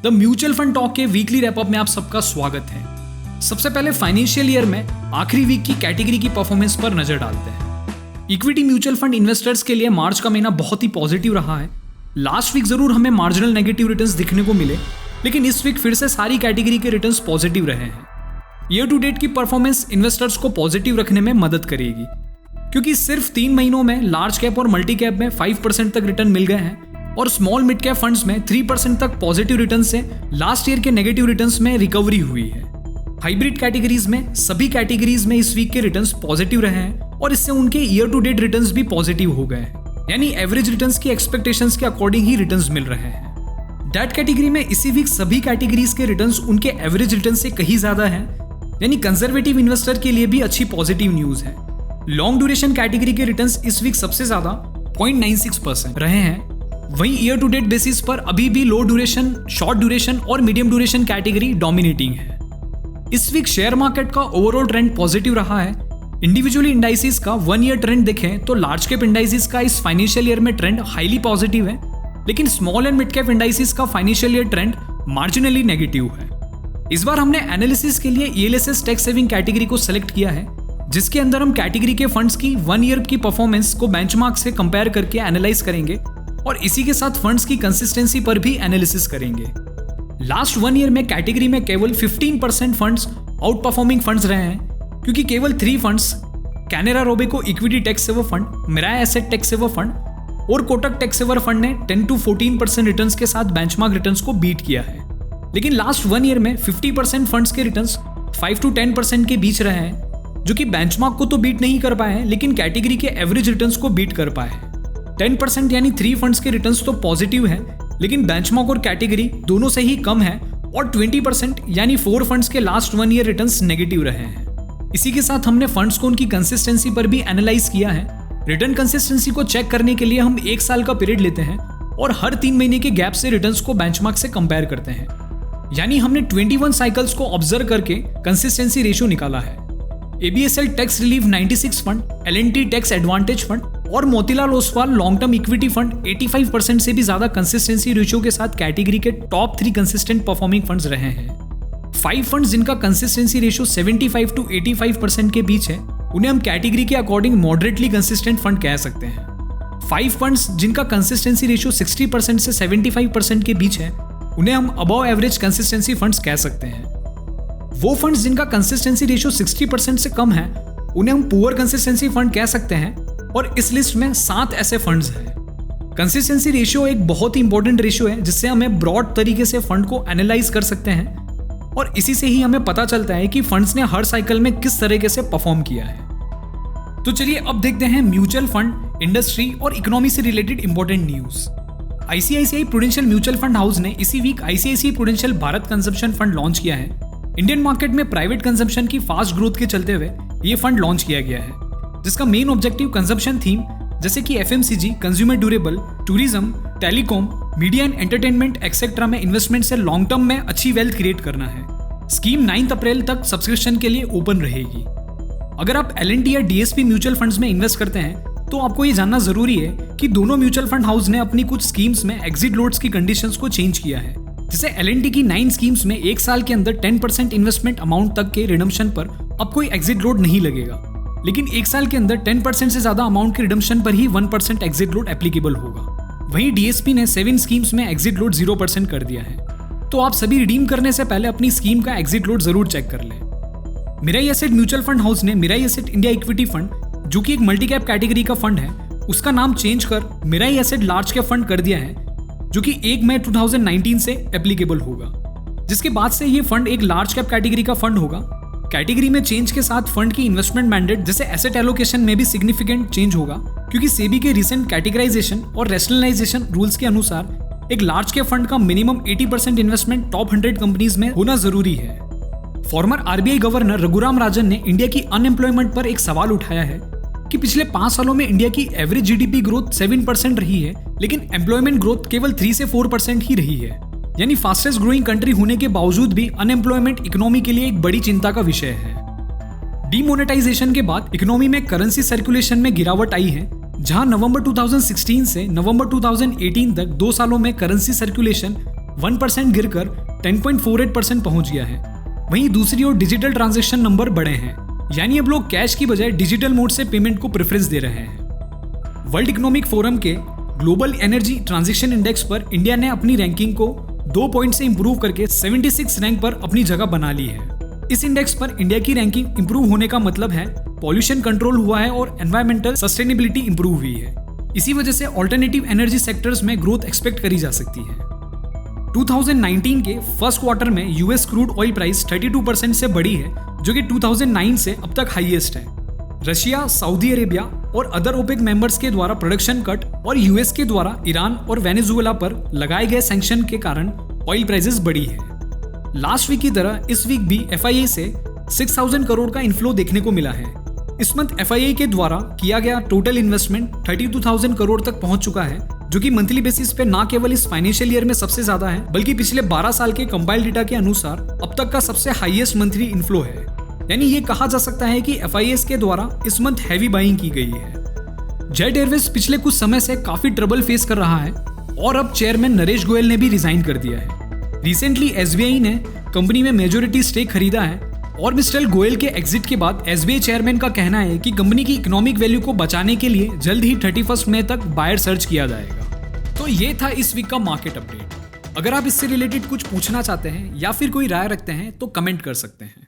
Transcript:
The mutual fund talk के weekly wrap up में आप सबका स्वागत है। सबसे पहले फाइनेंशियल ईयर में आखिरी वीक की कैटेगरी की परफॉर्मेंस पर नजर डालते हैं। इक्विटी म्यूचुअल फंड इन्वेस्टर्स के लिए मार्च का महीना बहुत ही पॉजिटिव रहा है। लास्ट वीक जरूर हमें मार्जिनल नेगेटिव रिटर्न्स दिखने को मिले, लेकिन इस वीक फिर से सारी कैटेगरी के रिटर्न्स पॉजिटिव रहे हैं। ईयर टू डेट की परफॉर्मेंस इन्वेस्टर्स को पॉजिटिव रखने में मदद करेगी, क्योंकि सिर्फ 3 महीनों में लार्ज कैप और मल्टी कैप में 5% तक रिटर्न मिल गए हैं और स्मॉल मिड कैप फंड्स में 3% तक पॉजिटिव रिटर्न से लास्ट ईयर के नेगेटिव रिटर्न्स में रिकवरी हुई है। हाइब्रिड कैटेगरीज में सभी कैटेगरीज में इस वीक के रिटर्न्स पॉजिटिव रहे हैं और इससे उनके ईयर टू डेट रिटर्न्स भी पॉजिटिव हो गए हैं, यानी एवरेज रिटर्न्स की एक्सपेक्टेशंस के अकॉर्डिंग ही रिटर्न्स मिल रहे हैं। डेट कैटेगरी में इसी वीक सभी कैटेगरीज के रिटर्न्स उनके एवरेज रिटर्न से कहीं ज्यादा है, यानी कंजर्वेटिव इन्वेस्टर के लिए भी अच्छी पॉजिटिव न्यूज है। लॉन्ग ड्यूरेशन कैटेगरी के रिटर्न्स इस वीक सबसे ज्यादा 0.96% रहे हैं। वहीं ईयर टू डेट बेसिस पर अभी भी लो ड्यूरेशन, शॉर्ट ड्यूरेशन और मीडियम ड्यूरेशन कैटेगरी डोमिनेटिंग है। इस वीक शेयर मार्केट का ओवरऑल ट्रेंड पॉजिटिव रहा है। इंडिविजुअली इंडाइसिस का 1 ईयर ट्रेंड देखें तो लार्ज कैप इंडाइसिस का इस फाइनेंशियल ईयर में ट्रेंड हाईली पॉजिटिव है, लेकिन small and mid cap indices का financial year trend marginally negative है। इस बार हमने एनालिसिस के लिए ELSS टैक्स सेविंग कैटेगरी को सेलेक्ट किया है, जिसके अंदर हम कैटेगरी के फंड्स की 1 ईयर की परफॉर्मेंस को बेंचमार्क से कंपेयर करके एनालाइज करेंगे और इसी के साथ फंड्स की कंसिस्टेंसी पर भी एनालिसिस करेंगे। लास्ट 1 ईयर में कैटेगरी में केवल 15% फंड्स आउट परफॉर्मिंग फंड्स रहे हैं, क्योंकि केवल 3 funds Canara Robeco equity tax saver fund, Mirae asset tax saver fund और कोटक टैक्स सेवर फंड ने 10 to 14% रिटर्न्स के साथ बेंचमार्क रिटर्न्स को बीट किया है। लेकिन लास्ट 1 ईयर में 50% फंड्स के रिटर्न्स 5 to 10% के बीच रहे हैं, जो कि बेंचमार्क को तो बीट नहीं कर पाए हैं, लेकिन कैटेगरी के एवरेज रिटर्न्स को बीट कर पाए हैं। 10% यानी 3 फंड्स के रिटर्न्स तो पॉजिटिव हैं, लेकिन बेंचमार्क और कैटेगरी दोनों से ही कम है और 20% यानी 4 फंड्स के लास्ट 1 ईयर रिटर्न्स नेगेटिव रहे हैं। इसी के साथ हमने फंड्स को उनकी कंसिस्टेंसी पर भी एनालाइज किया है। रिटर्न कंसिस्टेंसी को चेक करने के लिए हम 1 साल का पीरियड लेते हैं और हर 3 महीने के गैप से रिटर्न्स को बेंचमार्क से कंपेयर करते हैं, यानी हमने 21 साइकिल्स को ऑब्जर्व करके कंसिस्टेंसी रेशियो निकाला है। ABSL tax relief 96 fund, L&T tax advantage fund और Motilal Oswal long term equity fund 85% से भी ज्यादा कंसिस्टेंसी रेशियो के साथ कैटेगरी के टॉप 3 कंसिस्टेंट परफॉर्मिंग फंड्स रहे हैं। 5 फंड्स जिनका कंसिस्टेंसी रेशियो 75 to 85% के बीच है, उन्हें हम कैटेगरी के अकॉर्डिंग मॉडरेटली कंसिस्टेंट फंड कह सकते हैं। 5 फंड्स जिनका कंसिस्टेंसी रेशियो 60% से 75% के बीच है, उन्हें हम अबव एवरेज कंसिस्टेंसी फंड्स कह सकते हैं। वो फंड्स जिनका कंसिस्टेंसी रेशियो 60% से कम है, उन्हें हम पुअर कंसिस्टेंसी फंड कह सकते हैं और इस लिस्ट में 7 ऐसे फंड्स हैं। कंसिस्टेंसी रेशियो एक बहुत ही इंपॉर्टेंट रेशियो है, जिससे हमें ब्रॉड तरीके से फंड को एनालाइज कर सकते हैं और इसी से ही हमें पता चलता है कि फंड्स ने हर साइकिल में किस तरीके से परफॉर्म किया है। तो चलिए अब देखते हैं म्यूचुअल फंड, इंडस्ट्री और इकोनॉमी से related important news. ICICI prudential mutual fund house ने इसी week ICICI prudential Bharat consumption fund launch किया है। इंडियन मार्केट में प्राइवेट कंजम्पशन की फास्ट ग्रोथ के चलते हुए ये फंड लॉन्च किया गया है, जिसका मेन ऑब्जेक्टिव कंजम्पशन थीम जैसे कि FMCG, consumer durable, tourism, telecom, media and entertainment etcetera में इन्वेस्टमेंट से लॉन्ग टर्म में अच्छी वेल्थ क्रिएट करना है। स्कीम 9 अप्रैल तक सब्सक्रिप्शन के लिए ओपन रहेगी। अगर आप L&T या DSP म्यूचुअल फंड्स में इन्वेस्ट करते हैं तो आपको ये जानना जरूरी है कि दोनों म्यूचुअल फंड हाउस ने अपनी कुछ स्कीम्स में एग्जिट लोड्स की कंडीशंस को चेंज किया है। जैसे L&T की 9 स्कीम्स में 1 साल के अंदर 10% इन्वेस्टमेंट अमाउंट तक के रिडम्पशन पर अब कोई एग्जिट लोड नहीं लगेगा, लेकिन 1 साल के अंदर 10% से ज्यादा अमाउंट के रिडम्पशन पर ही 1% एग्जिट लोड एप्लीकेबल होगा। वहीं DSP ने 7 स्कीम्स में एग्जिट लोड 0% कर दिया है। तो आप सभी रिडीम करने से पहले अपनी स्कीम का एग्जिट लोड जरूर चेक कर लें। Mirae asset mutual fund house ने Mirae asset India equity fund, जो कि एक मल्टी कैप कैटेगरी का फंड है, उसका नाम चेंज कर Mirae asset large cap fund कर दिया है, जो कि 1 मई 2019 से एप्लीकेबल होगा, जिसके बाद से ये फंड एक लार्ज कैप कैटेगरी का फंड होगा। कैटेगरी में चेंज के साथ फंड की इन्वेस्टमेंट मैंडेट जैसे एसेट एलोकेशन में भी सिग्निफिकेंट चेंज होगा, क्योंकि सेबी के रिसेंट कैटेगराइजेशन और रैशनलाइजेशन रूल्स के अनुसार एक लार्ज कैप फंड का मिनिमम 80% इन्वेस्टमेंट टॉप 100 कंपनीज में होना जरूरी है। Farmer RBI governor Raghuram Rajan ने इंडिया की अनएम्प्लॉयमेंट पर एक सवाल उठाया है कि पिछले 5 सालों में इंडिया की एवरेज GDP ग्रोथ 7% रही है, लेकिन एम्प्लॉयमेंट ग्रोथ केवल 3 से 4% ही रही है, यानी फास्टेस्ट ग्रोइंग कंट्री होने के बावजूद भी अनएम्प्लॉयमेंट इकोनॉमी के लिए एक बड़ी चिंता का विषय है। डीमोनेटाइजेशन के बाद इकोनॉमी में करेंसी सर्कुलेशन में गिरावट आई है, जहां नवंबर 2016 से नवंबर 2018 तक 2 सालों में करेंसी सर्कुलेशन 1% गिरकर 10.48% पहुंच गया है। वहीं दूसरी ओर डिजिटल ट्रांजैक्शन नंबर बढ़े हैं, यानी अब लोग कैश की बजाय डिजिटल मोड से पेमेंट को प्रेफरेंस दे रहे हैं। वर्ल्ड इकोनॉमिक फोरम के ग्लोबल एनर्जी ट्रांजिशन इंडेक्स पर इंडिया ने अपनी रैंकिंग को 2 पॉइंट से इंप्रूव करके 76 रैंक पर अपनी जगह बना ली है। इस इंडेक्स पर इंडिया की रैंकिंग इंप्रूव होने का मतलब है पॉल्यूशन कंट्रोल हुआ है और एनवायरमेंटल सस्टेनेबिलिटी इंप्रूव हुई है। इसी वजह से ऑल्टरनेटिव एनर्जी सेक्टर्स में ग्रोथ एक्सपेक्ट करी जा सकती है। 2019 के फर्स्ट क्वार्टर में यूएस क्रूड ऑयल प्राइस 32% से बढ़ी है, जो कि 2009 से अब तक हाईएस्ट है। रशिया, सऊदी अरेबिया और अदर ओपेक मेंबर्स के द्वारा प्रोडक्शन कट और यूएस के द्वारा ईरान और वेनेजुएला पर लगाए गए सैंक्शन के कारण ऑयल प्राइसेस बढ़ी है। लास्ट वीक की तरह इस वीक भी एफआईआई से 6000 करोड़ का इन्फ्लो देखने को मिला है। इस मंथ एफआईआई के द्वारा किया गया टोटल इन्वेस्टमेंट 32,000 करोड़ तक पहुंच चुका है, जो कि मंथली बेसिस पे ना केवल इस फाइनेंशियल ईयर में सबसे ज्यादा है, बल्कि पिछले 12 साल के कंपाइल्ड डेटा के अनुसार अब तक का सबसे हाईएस्ट मंथली इन्फ्लो है। यानी ये कहा जा सकता है कि एफआईएस के द्वारा इस मंथ हैवी बाइंग की गई है। जेट एयरवेज पिछले कुछ समय से काफी ट्रबल फेस कर रहा है और अब चेयरमैन नरेश गोयल ने भी रिजाइन कर दिया है। रिसेंटली एसबीआई ने कंपनी में मेजॉरिटी स्टेक खरीदा है और मिस्टर गोयल के एग्जिट के बाद एसबीआई चेयरमैन का कहना है कि कंपनी की इकोनॉमिक वैल्यू को बचाने के लिए जल्द ही 31 मई तक बायर सर्च किया जाएगा। तो ये था इस वीक का मार्केट अपडेट। अगर आप इससे रिलेटेड कुछ पूछना चाहते हैं या फिर कोई राय रखते हैं तो कमेंट कर सकते हैं।